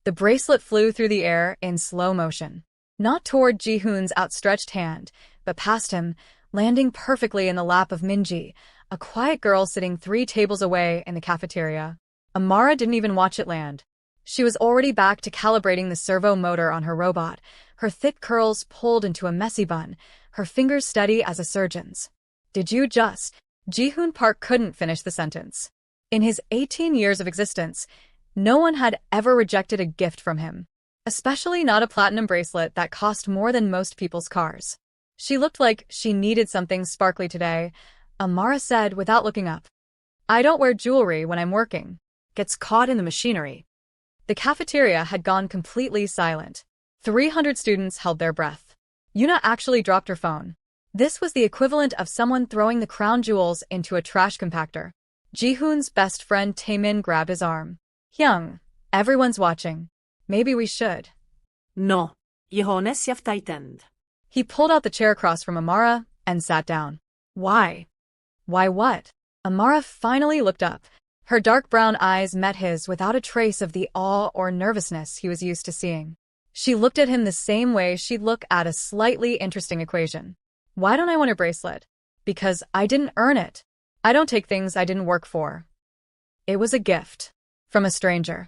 The bracelet flew through the air in slow motion. Not toward Ji-hoon's outstretched hand, but past him, landing perfectly in the lap of Minji, a quiet girl sitting 3 tables away in the cafeteria. Amara didn't even watch it land. She was already back to calibrating the servo motor on her robot, her thick curls pulled into a messy bun, her fingers steady as a surgeon's. Did you just? Ji-hoon Park couldn't finish the sentence. In his 18 years of existence, no one had ever rejected a gift from him, especially not a platinum bracelet that cost more than most people's cars. She looked like she needed something sparkly today, Amara said without looking up. I don't wear jewelry when I'm working. Gets caught in the machinery. The cafeteria had gone completely silent. 300 students held their breath. Yuna actually dropped her phone. This was the equivalent of someone throwing the crown jewels into a trash compactor. Ji-hoon's best friend Taemin grabbed his arm. Hyung, everyone's watching. Maybe we should. No. Ji-hoon sia frightened. He pulled out the chair across from Amara and sat down. Why? Why what? Amara finally looked up. Her dark brown eyes met his without a trace of the awe or nervousness he was used to seeing. She looked at him the same way she'd look at a slightly interesting equation. Why don't I want a bracelet? Because I didn't earn it. I don't take things I didn't work for. It was a gift. From a stranger.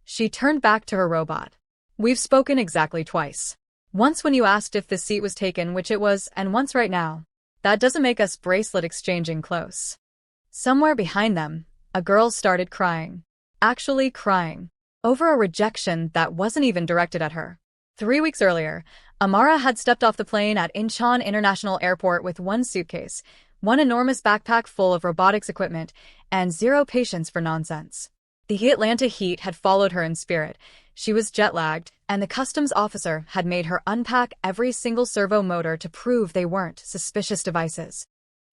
She turned back to her robot. We've spoken exactly twice. Once when you asked if the seat was taken, which it was, and once right now. That doesn't make us bracelet exchanging close. Somewhere behind them, a girl started crying. Actually crying. Over a rejection that wasn't even directed at her. 3 weeks earlier, Amara had stepped off the plane at Incheon International Airport with 1 suitcase, 1 enormous backpack full of robotics equipment, and 0 patience for nonsense. The Atlanta heat had followed her in spirit. She was jet-lagged, and the customs officer had made her unpack every single servo motor to prove they weren't suspicious devices.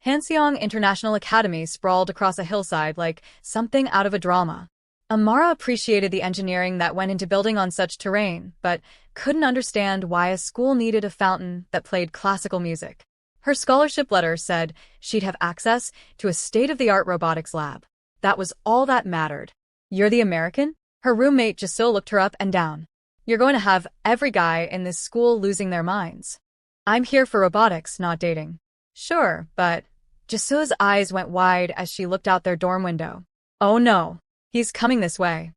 Hanseong International Academy sprawled across a hillside like something out of a drama. Amara appreciated the engineering that went into building on such terrain, but couldn't understand why a school needed a fountain that played classical music. Her scholarship letter said she'd have access to a state-of-the-art robotics lab. That was all that mattered. You're the American? Her roommate Ji-soo looked her up and down. You're going to have every guy in this school losing their minds. I'm here for robotics, not dating. Sure, but... Ji-soo's eyes went wide as she looked out their dorm window. Oh no, he's coming this way.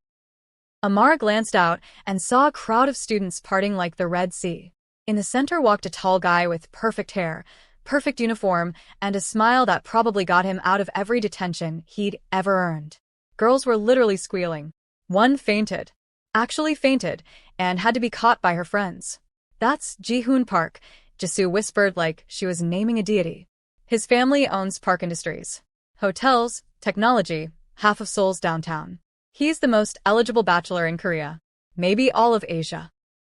Amara glanced out and saw a crowd of students parting like the Red Sea. In the center walked a tall guy with perfect hair, perfect uniform, and a smile that probably got him out of every detention he'd ever earned. Girls were literally squealing. One fainted. Actually fainted, and had to be caught by her friends. That's Ji-hoon Park, Ji-soo whispered like she was naming a deity. His family owns Park Industries. Hotels, technology, half of Seoul's downtown. He's the most eligible bachelor in Korea. Maybe all of Asia.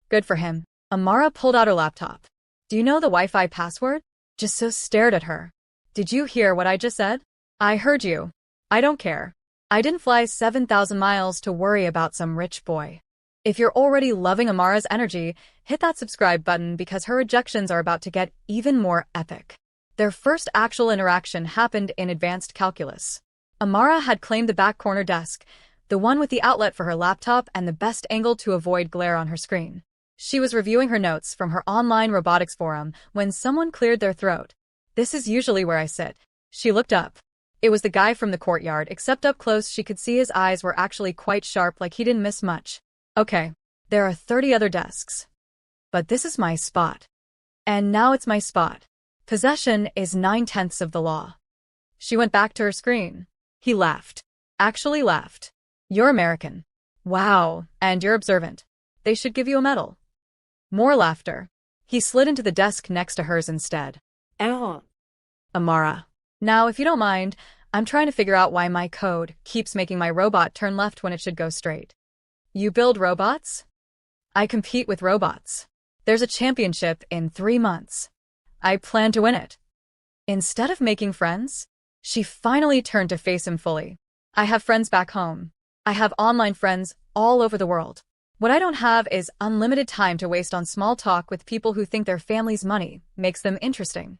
Good for him. Amara pulled out her laptop. Do you know the Wi-Fi password? Ji-soo stared at her. Did you hear what I just said? I heard you. I don't care. I didn't fly 7,000 miles to worry about some rich boy. If you're already loving Amara's energy, hit that subscribe button because her rejections are about to get even more epic. Their first actual interaction happened in advanced calculus. Amara had claimed the back corner desk, the one with the outlet for her laptop and the best angle to avoid glare on her screen. She was reviewing her notes from her online robotics forum when someone cleared their throat. This is usually where I sit. She looked up. It was the guy from the courtyard, except up close she could see his eyes were actually quite sharp, like he didn't miss much. Okay, there are 30 other desks. But this is my spot. And now it's my spot. Possession is 9/10 of the law. She went back to her screen. He laughed. Actually laughed. You're American. Wow, and you're observant. They should give you a medal. More laughter. He slid into the desk next to hers instead. Oh. Amara. Now, if you don't mind, I'm trying to figure out why my code keeps making my robot turn left when it should go straight. You build robots? I compete with robots. There's a championship in 3 months. I plan to win it. Instead of making friends, she finally turned to face him fully. I have friends back home. I have online friends all over the world. What I don't have is unlimited time to waste on small talk with people who think their family's money makes them interesting.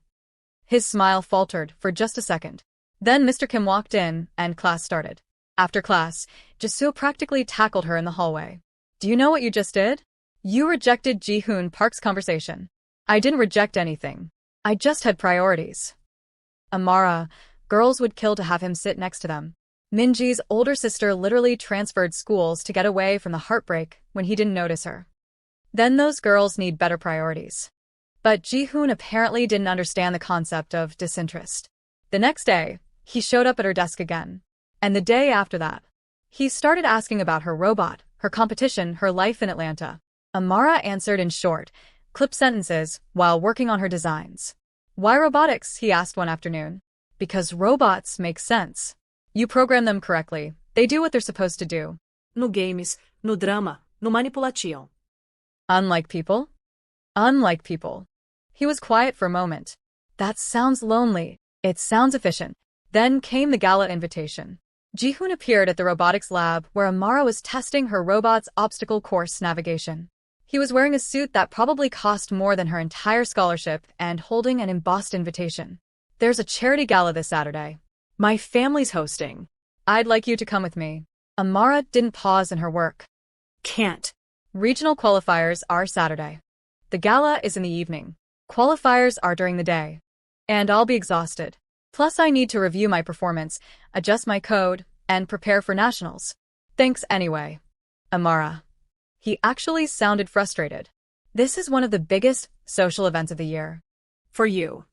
His smile faltered for just a second. Then Mr. Kim walked in, and class started. After class, Ji-soo practically tackled her in the hallway. Do you know what you just did? You rejected Ji-hoon Park's conversation. I didn't reject anything. I just had priorities. Amara, girls would kill to have him sit next to them. Minji's older sister literally transferred schools to get away from the heartbreak when he didn't notice her. Then those girls need better priorities. But Ji-hoon apparently didn't understand the concept of disinterest. The next day, he showed up at her desk again. And the day after that, he started asking about her robot, her competition, her life in Atlanta. Amara answered in short, clipped sentences while working on her designs. Why robotics? He asked one afternoon. Because robots make sense. You program them correctly. They do what they're supposed to do. No games, no drama, no manipulation. Unlike people? Unlike people. He was quiet for a moment. That sounds lonely. It sounds efficient. Then came the gala invitation. Ji-hoon appeared at the robotics lab where Amara was testing her robot's obstacle course navigation. He was wearing a suit that probably cost more than her entire scholarship and holding an embossed invitation. There's a charity gala this Saturday. My family's hosting. I'd like you to come with me. Amara didn't pause in her work. Can't. Regional qualifiers are Saturday. The gala is in the evening. Qualifiers are during the day. And I'll be exhausted. Plus I need to review my performance, adjust my code, and prepare for nationals. Thanks anyway. Amara. He actually sounded frustrated. This is one of the biggest social events of the year. For you.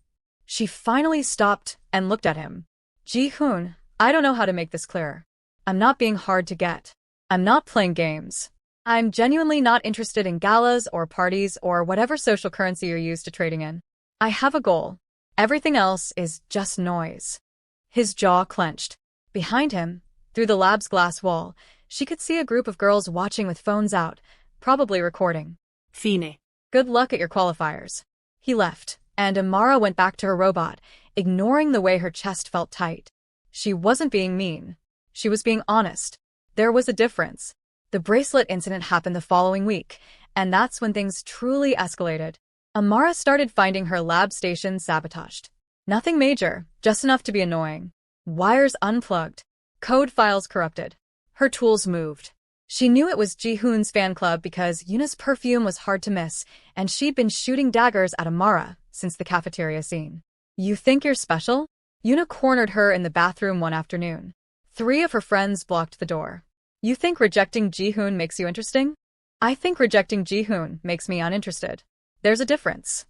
She finally stopped and looked at him. Ji-hoon, I don't know how to make this clearer. I'm not being hard to get. I'm not playing games. I'm genuinely not interested in galas or parties or whatever social currency you're used to trading in. I have a goal. Everything else is just noise. His jaw clenched. Behind him, through the lab's glass wall, she could see a group of girls watching with phones out, probably recording. Fine. Good luck at your qualifiers. He left, and Amara went back to her robot, ignoring the way her chest felt tight. She wasn't being mean. She was being honest. There was a difference. The bracelet incident happened the following week, and that's when things truly escalated. Amara started finding her lab station sabotaged. Nothing major, just enough to be annoying. Wires unplugged. Code files corrupted. Her tools moved. She knew it was Ji-hoon's fan club because Yuna's perfume was hard to miss, and she'd been shooting daggers at Amara since the cafeteria scene. You think you're special? Yuna cornered her in the bathroom one afternoon. 3 of her friends blocked the door. You think rejecting Ji-hoon makes you interesting? I think rejecting Ji-hoon makes me uninterested. There's a difference.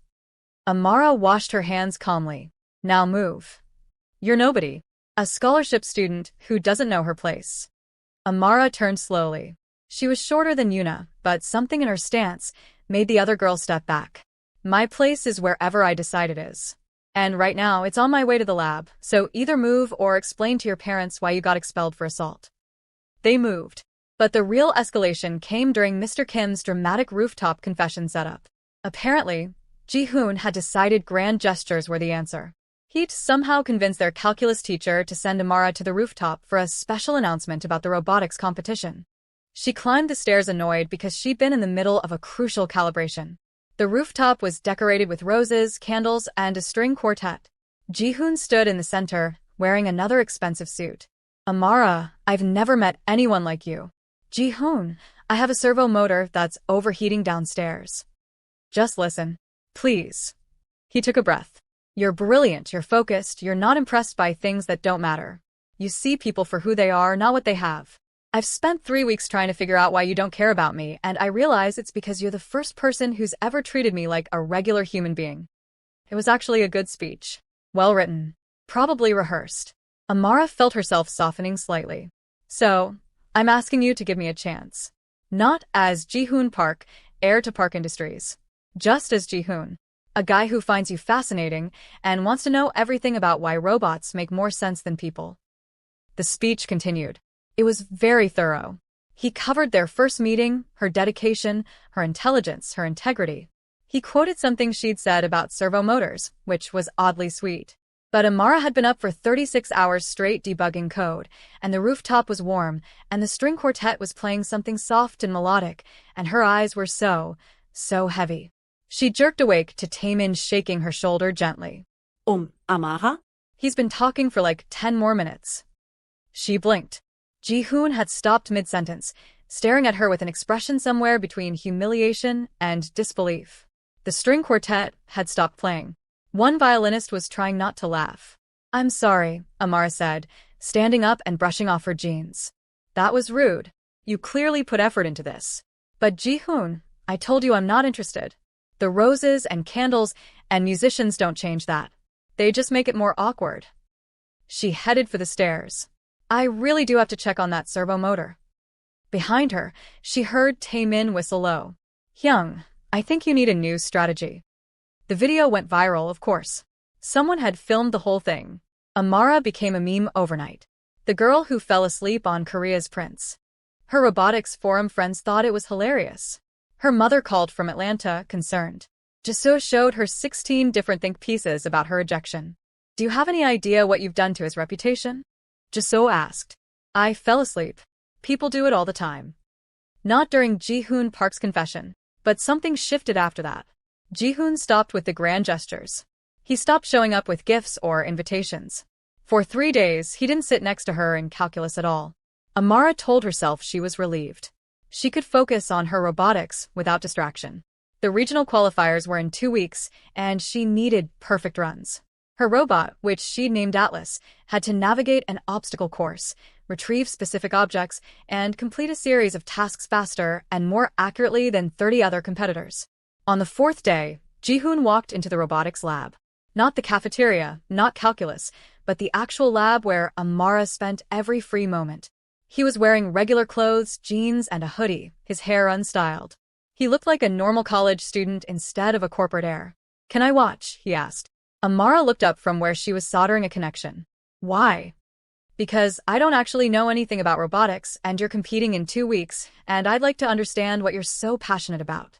Amara washed her hands calmly. Now move. You're nobody. A scholarship student who doesn't know her place. Amara turned slowly. She was shorter than Yuna, but something in her stance made the other girl step back. My place is wherever I decide it is. And right now, it's on my way to the lab, so either move or explain to your parents why you got expelled for assault. They moved. But the real escalation came during Mr. Kim's dramatic rooftop confession setup. Apparently, Ji-hoon had decided grand gestures were the answer. He'd somehow convinced their calculus teacher to send Amara to the rooftop for a special announcement about the robotics competition. She climbed the stairs annoyed because she'd been in the middle of a crucial calibration. The rooftop was decorated with roses, candles, and a string quartet. Ji-hoon stood in the center, wearing another expensive suit. Amara, I've never met anyone like you. Ji-hoon, I have a servo motor that's overheating downstairs. Just listen. Please. He took a breath. You're brilliant, you're focused, you're not impressed by things that don't matter. You see people for who they are, not what they have. I've spent 3 weeks trying to figure out why you don't care about me, and I realize it's because you're the first person who's ever treated me like a regular human being. It was actually a good speech. Well written. Probably rehearsed. Amara felt herself softening slightly. So, I'm asking you to give me a chance. Not as Ji-hoon Park, heir to Park Industries. Just as Ji-hoon. A guy who finds you fascinating and wants to know everything about why robots make more sense than people. The speech continued. It was very thorough. He covered their first meeting, her dedication, her intelligence, her integrity. He quoted something she'd said about servo motors, which was oddly sweet. But Amara had been up for 36 hours straight debugging code, and the rooftop was warm, and the string quartet was playing something soft and melodic, and her eyes were so heavy. She jerked awake to Taemin shaking her shoulder gently. Amara? He's been talking for like 10 more minutes. She blinked. Ji-hoon had stopped mid-sentence, staring at her with an expression somewhere between humiliation and disbelief. The string quartet had stopped playing. One violinist was trying not to laugh. "I'm sorry," Amara said, standing up and brushing off her jeans. "That was rude. You clearly put effort into this." "But Ji-hoon, I told you I'm not interested. The roses and candles and musicians don't change that. They just make it more awkward." She headed for the stairs. "I really do have to check on that servo motor." Behind her, she heard Taemin whistle low. "Hyung, I think you need a new strategy." The video went viral, of course. Someone had filmed the whole thing. Amara became a meme overnight. The girl who fell asleep on Korea's prince. Her robotics forum friends thought it was hilarious. Her mother called from Atlanta, concerned. Jisoo showed her 16 different think pieces about her rejection. "Do you have any idea what you've done to his reputation?" Jisoo asked. "I fell asleep. People do it all the time." Not during Ji-hoon Park's confession, but something shifted after that. Ji-hoon stopped with the grand gestures. He stopped showing up with gifts or invitations. For 3 days, he didn't sit next to her in calculus at all. Amara told herself she was relieved. She could focus on her robotics without distraction. The regional qualifiers were in 2 weeks, and she needed perfect runs. Her robot, which she named Atlas, had to navigate an obstacle course, retrieve specific objects, and complete a series of tasks faster and more accurately than 30 other competitors. On the 4th day, Ji-hoon walked into the robotics lab. Not the cafeteria, not calculus, but the actual lab where Amara spent every free moment. He was wearing regular clothes, jeans, and a hoodie, his hair unstyled. He looked like a normal college student instead of a corporate heir. "Can I watch?" he asked. Amara looked up from where she was soldering a connection. "Why?" "Because I don't actually know anything about robotics, and you're competing in 2 weeks, and I'd like to understand what you're so passionate about."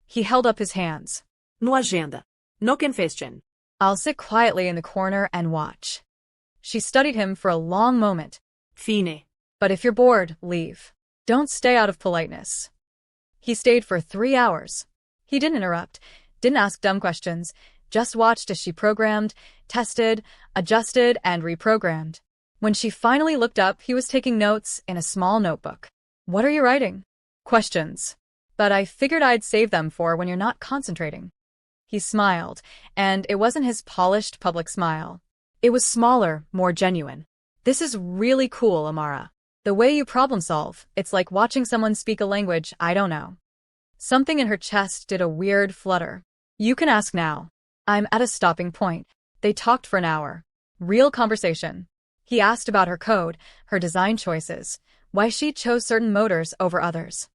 He held up his hands. No agenda. No confession. "I'll sit quietly in the corner and watch." She studied him for a long moment. Fine. "But if you're bored, leave. Don't stay out of politeness." He stayed for 3 hours. He didn't interrupt, didn't ask dumb questions, just watched as she programmed, tested, adjusted, and reprogrammed. When she finally looked up, he was taking notes in a small notebook. "What are you writing?" "Questions. But I figured I'd save them for when you're not concentrating." He smiled, and it wasn't his polished public smile. It was smaller, more genuine. "This is really cool, Amara. The way you problem solve, it's like watching someone speak a language I don't know." Something in her chest did a weird flutter. "You can ask now." "I'm at a stopping point." They talked for an hour. Real conversation. He asked about her code, her design choices, why she chose certain motors over others.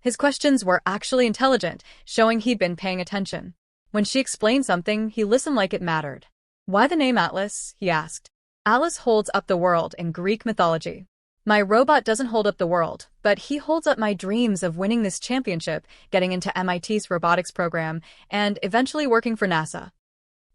His questions were actually intelligent, showing he'd been paying attention. When she explained something, he listened like it mattered. "Why the name Atlas?" he asked. "Atlas holds up the world in Greek mythology. My robot doesn't hold up the world, but he holds up my dreams of winning this championship, getting into MIT's robotics program, and eventually working for NASA."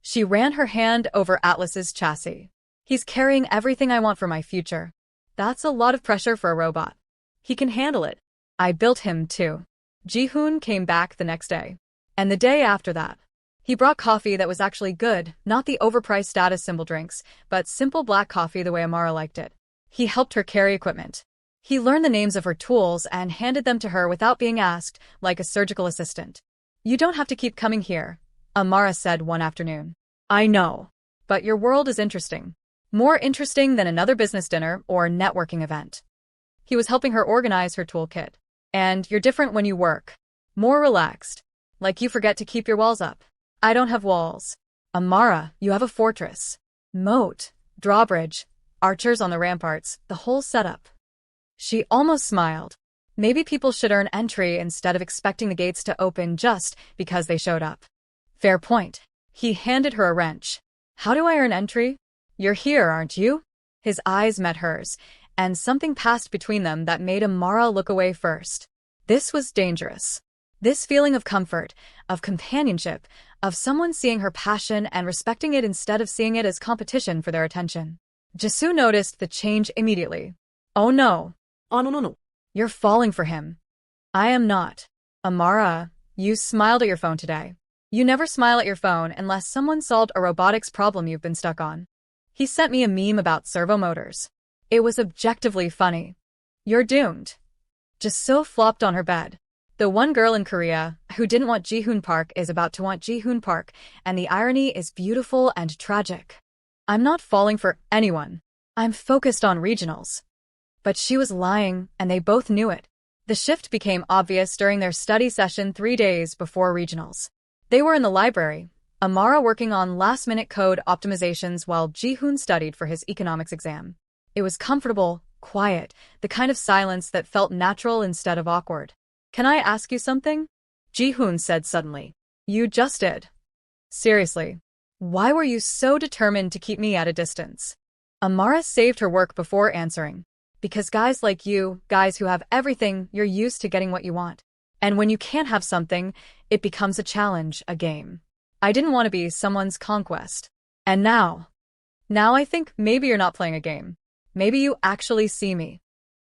She ran her hand over Atlas's chassis. "He's carrying everything I want for my future. That's a lot of pressure for a robot. He can handle it. I built him too." Ji-hoon came back the next day. And the day after that. He brought coffee that was actually good, not the overpriced status symbol drinks, but simple black coffee the way Amara liked it. He helped her carry equipment. He learned the names of her tools and handed them to her without being asked, like a surgical assistant. "You don't have to keep coming here," Amara said one afternoon. "I know. But your world is interesting. More interesting than another business dinner or networking event." He was helping her organize her toolkit. "And you're different when you work. More relaxed. Like you forget to keep your walls up." "I don't have walls." "Amara, you have a fortress. Moat, drawbridge, archers on the ramparts, the whole setup." She almost smiled. Maybe people should earn entry instead of expecting the gates to open just because they showed up. Fair point. He handed her a wrench. "How do I earn entry?" "You're here, aren't you?" His eyes met hers, and something passed between them that made Amara look away first. This was dangerous. This feeling of comfort, of companionship, of someone seeing her passion and respecting it instead of seeing it as competition for their attention. Jisoo noticed the change immediately. "Oh no." Oh, no. "You're falling for him." "I am not." "Amara, you smiled at your phone today. You never smile at your phone unless someone solved a robotics problem you've been stuck on." He sent me a meme about servo motors. It was objectively funny. "You're doomed." Ji-so flopped on her bed. The one girl in Korea who didn't want Ji-hoon Park is about to want Ji-hoon Park, and the irony is beautiful and tragic. I'm not falling for anyone. I'm focused on regionals. But she was lying, and they both knew it. The shift became obvious during their study session 3 days before regionals. They were in the library, Amara working on last-minute code optimizations while Ji-hoon studied for his economics exam. It was comfortable, quiet, the kind of silence that felt natural instead of awkward. Can I ask you something? Ji-hoon said suddenly. You just did. Seriously. Why were you so determined to keep me at a distance? Amara saved her work before answering. Because guys like you, guys who have everything, you're used to getting what you want. And when you can't have something, it becomes a challenge, a game. I didn't want to be someone's conquest. And now I think maybe you're not playing a game. Maybe you actually see me.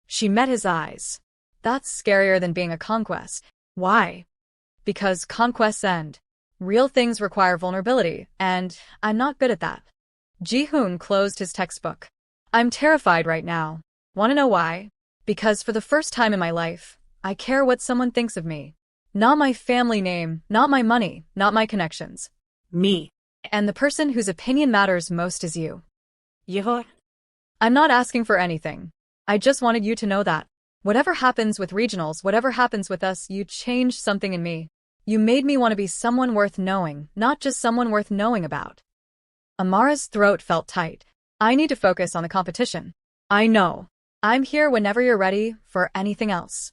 She met his eyes. That's scarier than being a conquest. Why? Because conquests end. Real things require vulnerability, and I'm not good at that. Ji-hoon closed his textbook. I'm terrified right now. Want to know why? Because for the first time in my life, I care what someone thinks of me. Not my family name, not my money, not my connections. Me. And the person whose opinion matters most is you. Heir. I'm not asking for anything. I just wanted you to know that. Whatever happens with regionals, whatever happens with us, you changed something in me. You made me want to be someone worth knowing, not just someone worth knowing about. Amara's throat felt tight. I need to focus on the competition. I know. I'm here whenever you're ready for anything else.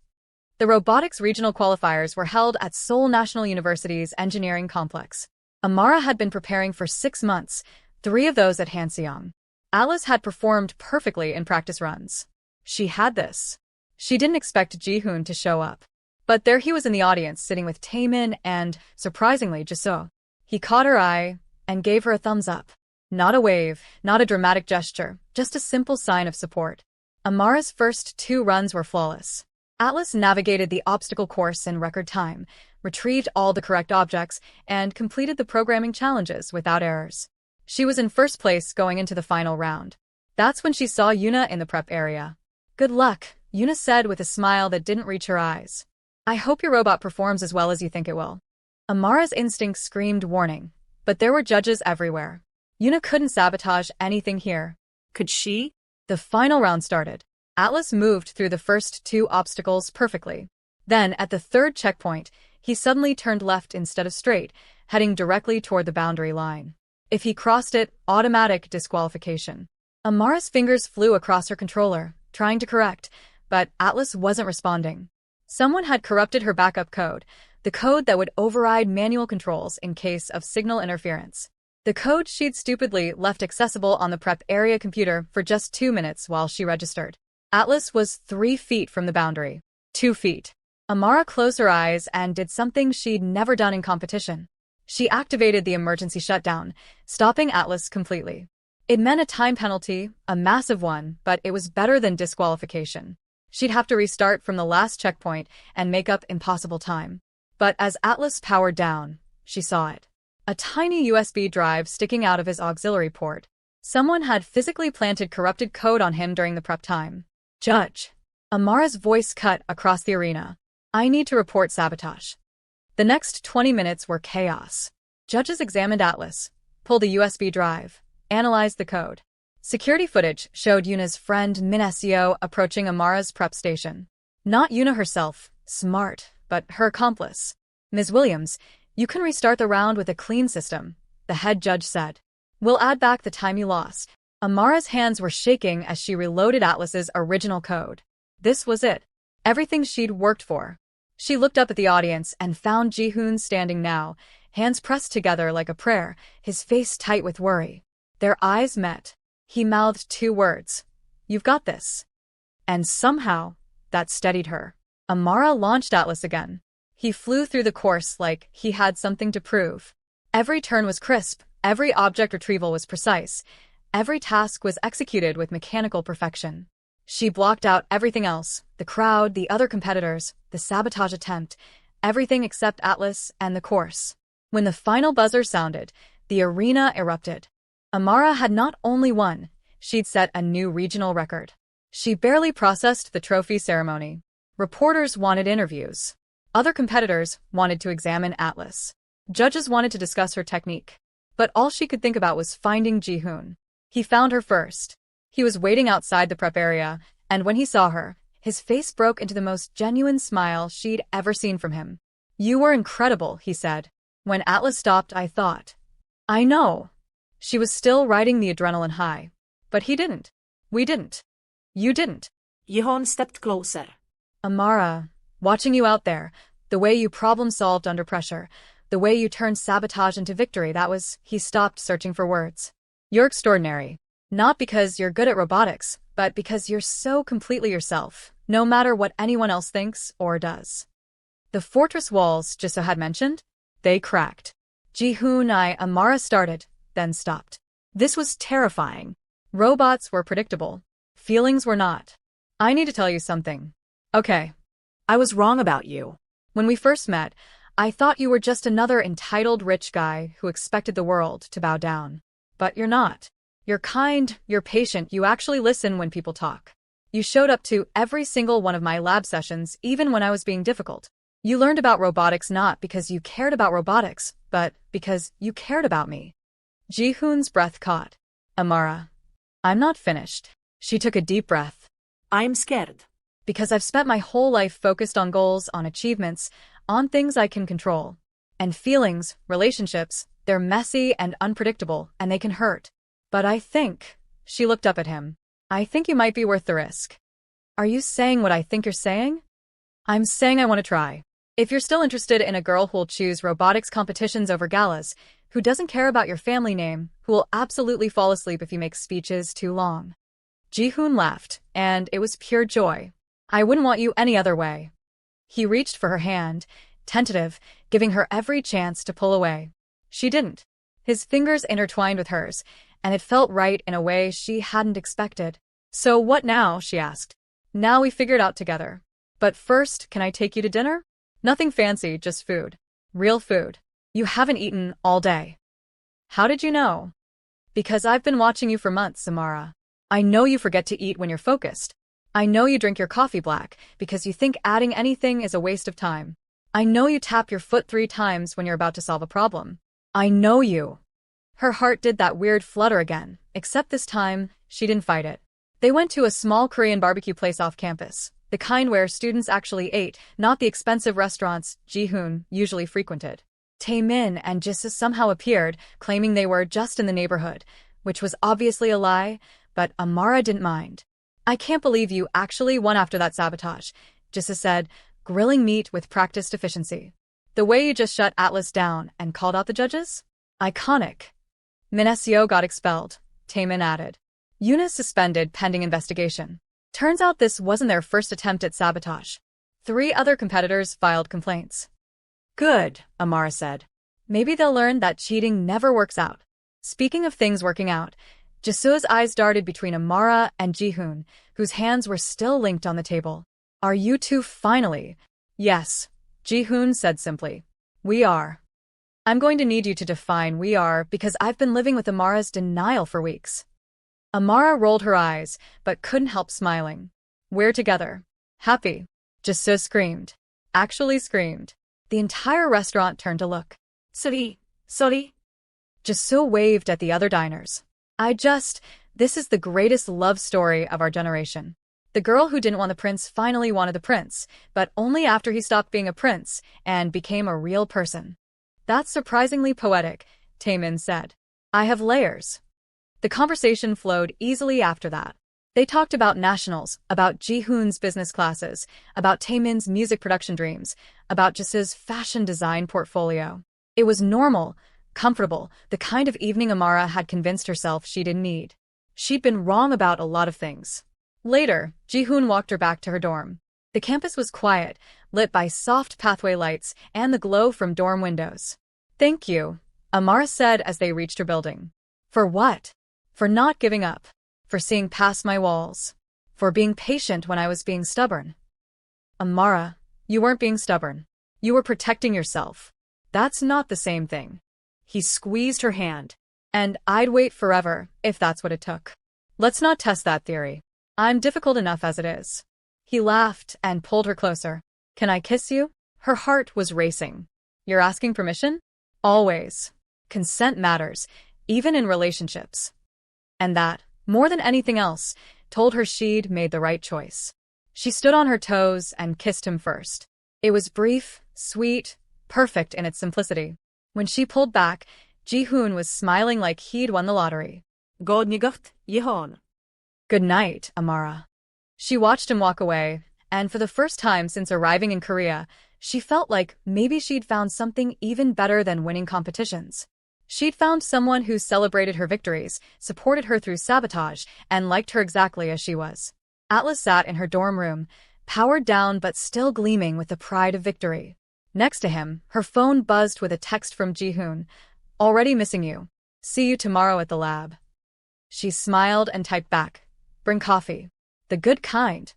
The robotics regional qualifiers were held at Seoul National University's engineering complex. Amara had been preparing for 6 months, 3 of those at Hanseong. Alice had performed perfectly in practice runs. She had this. She didn't expect Ji-hoon to show up. But there he was in the audience sitting with Taemin and, surprisingly, Ji-so. He caught her eye and gave her a thumbs up. Not a wave, not a dramatic gesture, just a simple sign of support. Amara's first 2 runs were flawless. Atlas navigated the obstacle course in record time, retrieved all the correct objects, and completed the programming challenges without errors. She was in first place going into the final round. That's when she saw Yuna in the prep area. Good luck, Yuna said with a smile that didn't reach her eyes. I hope your robot performs as well as you think it will. Amara's instinct screamed warning, but there were judges everywhere. Yuna couldn't sabotage anything here. Could she? The final round started. Atlas moved through the first 2 obstacles perfectly. Then, at the 3rd checkpoint, he suddenly turned left instead of straight, heading directly toward the boundary line. If he crossed it, automatic disqualification. Amara's fingers flew across her controller, trying to correct, but Atlas wasn't responding. Someone had corrupted her backup code, the code that would override manual controls in case of signal interference. The code she'd stupidly left accessible on the prep area computer for just 2 minutes while she registered. Atlas was 3 feet from the boundary. 2 feet. Amara closed her eyes and did something she'd never done in competition. She activated the emergency shutdown, stopping Atlas completely. It meant a time penalty, a massive one, but it was better than disqualification. She'd have to restart from the last checkpoint and make up impossible time. But as Atlas powered down, she saw it. A tiny USB drive sticking out of his auxiliary port. Someone had physically planted corrupted code on him during the prep time. Judge. Amara's voice cut across the arena. I need to report sabotage. The next 20 minutes were chaos. Judges examined Atlas, pulled a USB drive, analyzed the code. Security footage showed Yuna's friend Min Seo approaching Amara's prep station. Not Yuna herself, smart, but her accomplice. Ms. Williams, you can restart the round with a clean system, the head judge said. We'll add back the time you lost. Amara's hands were shaking as she reloaded Atlas's original code. This was it. Everything she'd worked for. She looked up at the audience and found Ji-hoon standing now, hands pressed together like a prayer, his face tight with worry. Their eyes met. He mouthed 2 words. You've got this. And somehow, that steadied her. Amara launched Atlas again. He flew through the course like he had something to prove. Every turn was crisp, every object retrieval was precise, every task was executed with mechanical perfection. She blocked out everything else, the crowd, the other competitors, the sabotage attempt, everything except Atlas and the course. When the final buzzer sounded, the arena erupted. Amara had not only won, she'd set a new regional record. She barely processed the trophy ceremony. Reporters wanted interviews. Other competitors wanted to examine Atlas. Judges wanted to discuss her technique. But all she could think about was finding Ji-hoon. He found her first. He was waiting outside the prep area, and when he saw her, his face broke into the most genuine smile she'd ever seen from him. "You were incredible," he said. When Atlas stopped, I thought, "I know." She was still riding the adrenaline high. But he didn't. We didn't. You didn't. Ji-hoon stepped closer. Amara, watching you out there, the way you problem-solved under pressure, the way you turned sabotage into victory, that was— He stopped, searching for words. "You're extraordinary. Not because you're good at robotics, but because you're so completely yourself, no matter what anyone else thinks or does." The fortress walls, Ji-soo had mentioned, they cracked. Ji-hoon, Amara started, then stopped. This was terrifying. Robots were predictable. Feelings were not. "I need to tell you something." "Okay." I was wrong about you. "When we first met, I thought you were just another entitled rich guy who expected the world to bow down. But you're not. You're kind, you're patient, you actually listen when people talk. You showed up to every single one of my lab sessions, even when I was being difficult. You learned about robotics not because you cared about robotics, but because you cared about me." Ji-hoon's breath caught. "Amara, I'm not finished." She took a deep breath. I'm scared. "Because I've spent my whole life focused on goals, on achievements, on things I can control. And feelings, relationships, they're messy and unpredictable, and they can hurt. But I think," she looked up at him, "I think you might be worth the risk." "Are you saying what I think you're saying?" "I'm saying I want to try. If you're still interested in a girl who'll choose robotics competitions over galas, who doesn't care about your family name, who will absolutely fall asleep if you make speeches too long." Ji-hoon laughed, and it was pure joy. "I wouldn't want you any other way." He reached for her hand, tentative, giving her every chance to pull away. She didn't. His fingers intertwined with hers, and it felt right in a way she hadn't expected. "So what now?" she asked. "Now we figure it out together. But first, can I take you to dinner? Nothing fancy, just food. Real food. You haven't eaten all day." "How did you know?" "Because I've been watching you for months, Amara. I know you forget to eat when you're focused. I know you drink your coffee black because you think adding anything is a waste of time. I know you tap your foot 3 times when you're about to solve a problem. I know you." Her heart did that weird flutter again, except this time, she didn't fight it. They went to a small Korean barbecue place off campus, the kind where students actually ate, not the expensive restaurants Ji-hoon usually frequented. Taemin and Ji-soo somehow appeared, claiming they were just in the neighborhood, which was obviously a lie, but Amara didn't mind. "I can't believe you actually won after that sabotage," Ji-soo said, grilling meat with practiced efficiency. "The way you just shut Atlas down and called out the judges? Iconic." "Minesio got expelled," Taemin added. "Eunice suspended pending investigation." Turns out this wasn't their first attempt at sabotage. 3 other competitors filed complaints. "Good," Amara said. "Maybe they'll learn that cheating never works out." Speaking of things working out, Ji-soo's eyes darted between Amara and Ji-hoon, whose hands were still linked on the table. "Are you two finally?" "Yes," Ji-hoon said simply. "We are." "I'm going to need you to define 'we are' because I've been living with Amara's denial for weeks." Amara rolled her eyes, but couldn't help smiling. "We're together. Happy." Ji-soo screamed. Actually screamed. The entire restaurant turned to look. Sorry. Ji-soo waved at the other diners. This is the greatest love story of our generation. The girl who didn't want the prince finally wanted the prince, but only after he stopped being a prince and became a real person." "That's surprisingly poetic," Taemin said. "I have layers." The conversation flowed easily after that. They talked about nationals, about Ji-hoon's business classes, about Taemin's music production dreams, about Ji-soo's fashion design portfolio. It was normal, comfortable, the kind of evening Amara had convinced herself she didn't need. She'd been wrong about a lot of things. Later, Ji-hoon walked her back to her dorm. The campus was quiet, lit by soft pathway lights and the glow from dorm windows. "Thank you," Amara said as they reached her building. "For what?" "For not giving up. For seeing past my walls. For being patient when I was being stubborn." "Amara, you weren't being stubborn. You were protecting yourself. That's not the same thing." He squeezed her hand. "And I'd wait forever, if that's what it took. Let's not test that theory. I'm difficult enough as it is." He laughed and pulled her closer. Can I kiss you? Her heart was racing. You're asking permission? Always. Consent matters, even in relationships. And that, more than anything else, told her she'd made the right choice. She stood on her toes and kissed him first. It was brief, sweet, perfect in its simplicity. When she pulled back, Ji-hoon was smiling like he'd won the lottery. God night, Ji-hoon. Good night, Amara. She watched him walk away, and for the first time since arriving in Korea, she felt like maybe she'd found something even better than winning competitions. She'd found someone who celebrated her victories, supported her through Sabotage, and liked her exactly as she was. Atlas sat in her dorm room, powered down but still gleaming with the pride of victory. Next to him, her phone buzzed with a text from Ji-hoon. Already missing you. See you tomorrow at the lab. She smiled and typed back. Bring coffee. The good kind.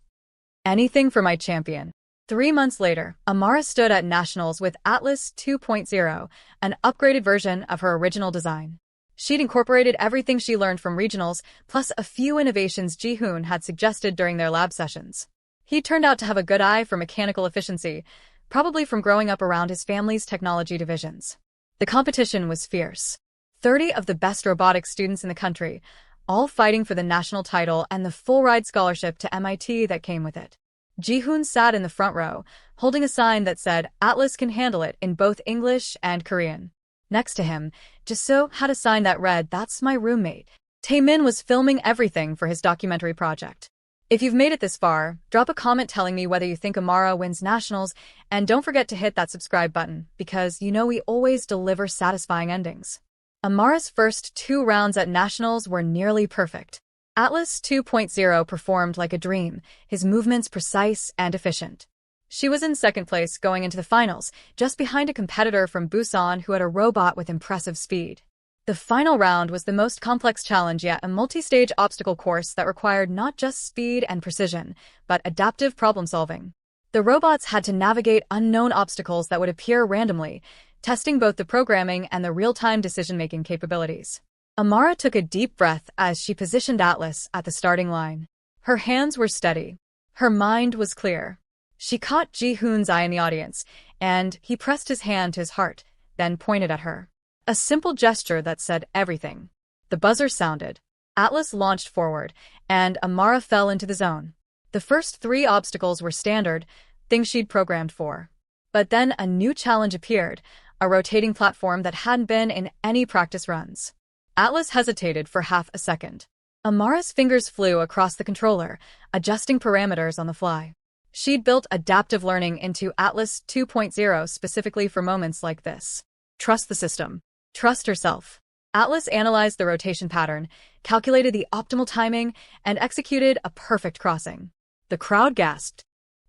Anything for my champion. 3 months later, Amara stood at Nationals with Atlas 2.0, an upgraded version of her original design. She'd incorporated everything she learned from regionals, plus a few innovations Ji-hoon had suggested during their lab sessions. He turned out to have a good eye for mechanical efficiency, probably from growing up around his family's technology divisions. The competition was fierce. 30 of the best robotics students in the country, all fighting for the national title and the full-ride scholarship to MIT that came with it. Ji-hoon sat in the front row, holding a sign that said, Atlas can handle it in both English and Korean. Next to him, Jisoo had a sign that read, That's my roommate. Taemin was filming everything for his documentary project. If you've made it this far, drop a comment telling me whether you think Amara wins nationals, and don't forget to hit that subscribe button, because you know we always deliver satisfying endings. Amara's first 2 rounds at nationals were nearly perfect. Atlas 2.0 performed like a dream, his movements precise and efficient. She was in second place going into the finals, just behind a competitor from Busan who had a robot with impressive speed. The final round was the most complex challenge yet, a multi-stage obstacle course that required not just speed and precision, but adaptive problem-solving. The robots had to navigate unknown obstacles that would appear randomly, testing both the programming and the real-time decision-making capabilities. Amara took a deep breath as she positioned Atlas at the starting line. Her hands were steady. Her mind was clear. She caught Ji-hoon's eye in the audience, and he pressed his hand to his heart, then pointed at her. A simple gesture that said everything. The buzzer sounded. Atlas launched forward, and Amara fell into the zone. The first 3 obstacles were standard, things she'd programmed for. But then a new challenge appeared, a rotating platform that hadn't been in any practice runs. Atlas hesitated for half a second. Amara's fingers flew across the controller, adjusting parameters on the fly. She'd built adaptive learning into Atlas 2.0 specifically for moments like this. Trust the system. Trust herself. Atlas analyzed the rotation pattern, calculated the optimal timing, and executed a perfect crossing. The crowd gasped.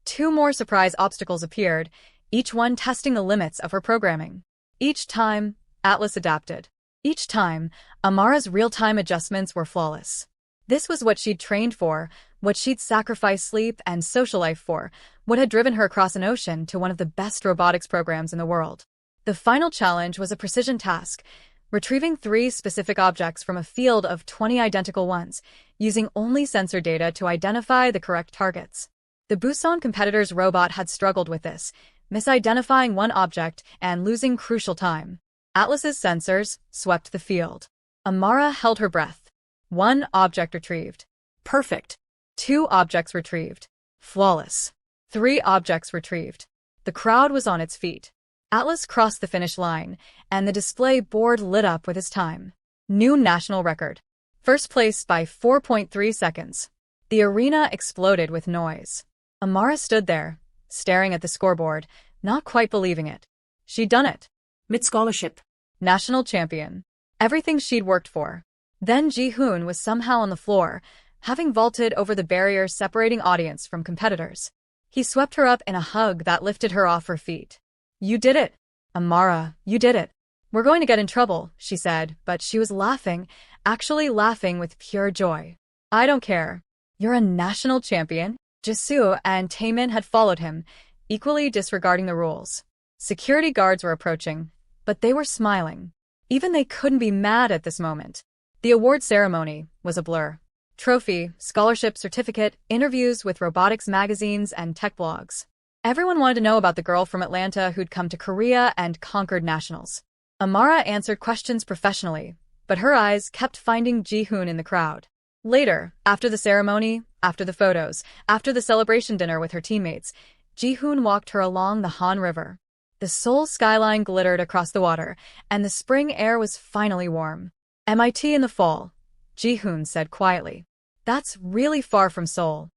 2 more surprise obstacles appeared, each one testing the limits of her programming. Each time, Atlas adapted. Each time, Amara's real-time adjustments were flawless. This was what she'd trained for, what she'd sacrificed sleep and social life for, what had driven her across an ocean to one of the best robotics programs in the world. The final challenge was a precision task, retrieving 3 specific objects from a field of 20 identical ones, using only sensor data to identify the correct targets. The Busan competitor's robot had struggled with this, misidentifying one object and losing crucial time. Atlas's sensors swept the field. Amara held her breath. 1 object retrieved. Perfect. 2 objects retrieved. Flawless. 3 objects retrieved. The crowd was on its feet. Atlas crossed the finish line, and the display board lit up with his time. New national record. First place by 4.3 seconds. The arena exploded with noise. Amara stood there, staring at the scoreboard, not quite believing it. She'd done it. Mid-scholarship. National champion. Everything she'd worked for. Then Ji-hoon was somehow on the floor, having vaulted over the barrier separating audience from competitors. He swept her up in a hug that lifted her off her feet. You did it. Amara, you did it. We're going to get in trouble, she said, but she was laughing, actually laughing with pure joy. I don't care. You're a national champion? Jisoo and Taemin had followed him, equally disregarding the rules. Security guards were approaching, but they were smiling. Even they couldn't be mad at this moment. The award ceremony was a blur. trophy, scholarship certificate, interviews with robotics magazines and tech blogs. Everyone wanted to know about the girl from Atlanta who'd come to Korea and conquered nationals. Amara answered questions professionally, but her eyes kept finding Ji-hoon in the crowd. Later, after the ceremony, after the photos, after the celebration dinner with her teammates, Ji-hoon walked her along the Han River. The Seoul skyline glittered across the water, and the spring air was finally warm. MIT in the fall, Ji-hoon said quietly. That's really far from Seoul.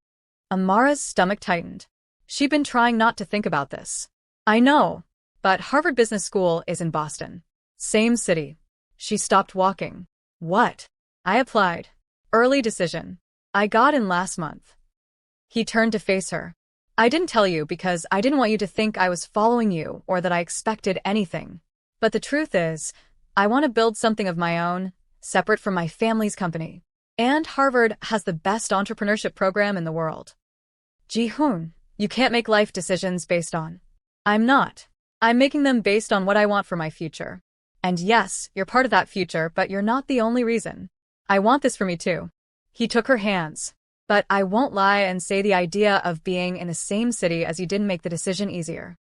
Amara's stomach tightened. She'd been trying not to think about this. I know, but Harvard Business School is in Boston. Same city. She stopped walking. What? I applied. Early decision. I got in last month. He turned to face her. I didn't tell you because I didn't want you to think I was following you or that I expected anything. But the truth is, I want to build something of my own, separate from my family's company. And Harvard has the best entrepreneurship program in the world. Ji-hoon, you can't make life decisions based on. I'm not. I'm making them based on what I want for my future. And yes, you're part of that future, but you're not the only reason. I want this for me too. He took her hands. But I won't lie and say the idea of being in the same city as you didn't make the decision easier.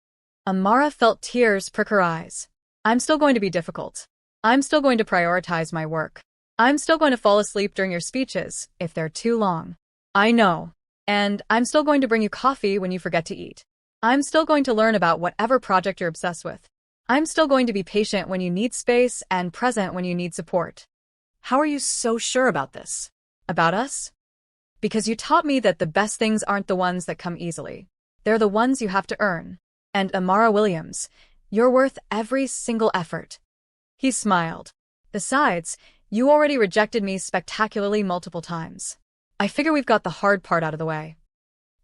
Amara felt tears prick her eyes. I'm still going to be difficult. I'm still going to prioritize my work. I'm still going to fall asleep during your speeches if they're too long. I know. And I'm still going to bring you coffee when you forget to eat. I'm still going to learn about whatever project you're obsessed with. I'm still going to be patient when you need space and present when you need support. How are you so sure about this? About us? Because you taught me that the best things aren't the ones that come easily. They're the ones you have to earn. And Amara Williams, you're worth every single effort. He smiled. Besides, you already rejected me spectacularly multiple times. I figure we've got the hard part out of the way.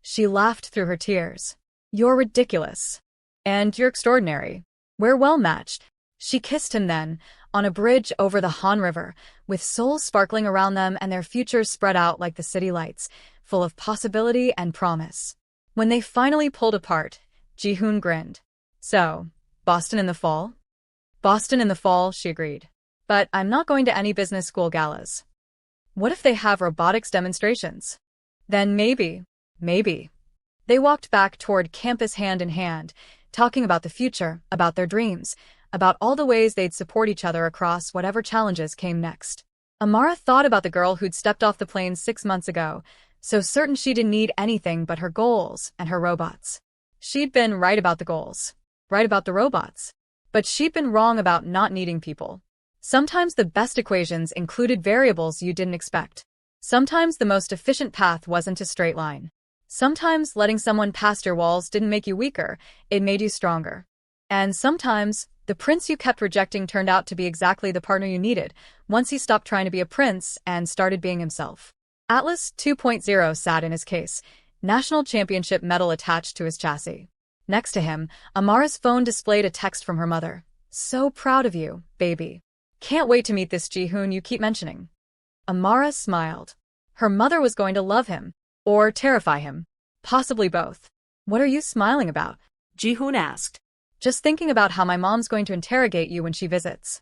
She laughed through her tears. You're ridiculous. And you're extraordinary. We're well matched. She kissed him then, on a bridge over the Han River, with Seoul sparkling around them and their futures spread out like the city lights, full of possibility and promise. When they finally pulled apart, Ji-hoon grinned. So, Boston in the fall? Boston in the fall, she agreed. But I'm not going to any business school galas. What if they have robotics demonstrations? Then maybe. They walked back toward campus hand in hand, talking about the future, about their dreams, about all the ways they'd support each other across whatever challenges came next. Amara thought about the girl who'd stepped off the plane 6 months ago, so certain she didn't need anything but her goals and her robots. She'd been right about the goals, right about the robots. But she'd been wrong about not needing people. Sometimes the best equations included variables you didn't expect. Sometimes the most efficient path wasn't a straight line. Sometimes letting someone past your walls didn't make you weaker, it made you stronger. And sometimes, the prince you kept rejecting turned out to be exactly the partner you needed, once he stopped trying to be a prince and started being himself. Atlas 2.0 sat in his case, national championship medal attached to his chassis. Next to him, Amara's phone displayed a text from her mother. So proud of you, baby. Can't wait to meet this Ji-hoon you keep mentioning. Amara smiled. Her mother was going to love him, or terrify him. Possibly both. What are you smiling about? Ji-hoon asked. Just thinking about how my mom's going to interrogate you when she visits.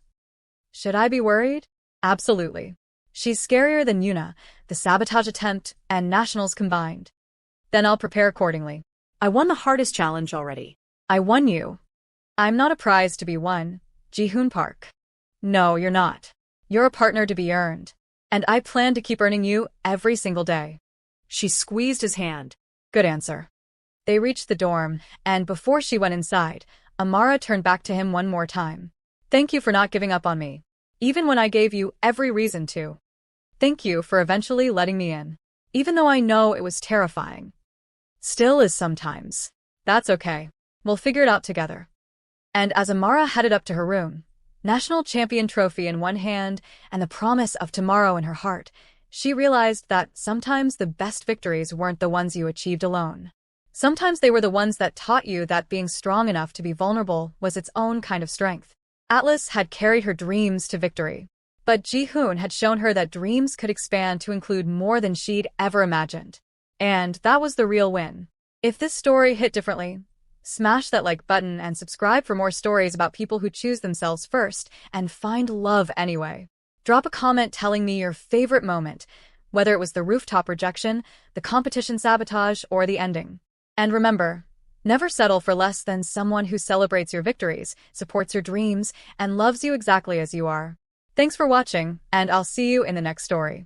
Should I be worried? Absolutely. She's scarier than Yuna, the sabotage attempt, and nationals combined. Then I'll prepare accordingly. I won the hardest challenge already. I won you. I'm not a prize to be won, Ji-hoon Park. No, you're not. You're a partner to be earned. And I plan to keep earning you every single day. She squeezed his hand. Good answer. They reached the dorm, and before she went inside, Amara turned back to him one more time. Thank you for not giving up on me, even when I gave you every reason to. Thank you for eventually letting me in, even though I know it was terrifying. Still is sometimes. That's okay. We'll figure it out together. And as Amara headed up to her room, national champion trophy in one hand and the promise of tomorrow in her heart, she realized that sometimes the best victories weren't the ones you achieved alone. Sometimes they were the ones that taught you that being strong enough to be vulnerable was its own kind of strength. Atlas had carried her dreams to victory, but Ji-hoon had shown her that dreams could expand to include more than she'd ever imagined. And that was the real win. If this story hit differently, smash that like button and subscribe for more stories about people who choose themselves first and find love anyway. Drop a comment telling me your favorite moment, whether it was the rooftop rejection, the competition sabotage, or the ending. And remember, never settle for less than someone who celebrates your victories, supports your dreams, and loves you exactly as you are. Thanks for watching, and I'll see you in the next story.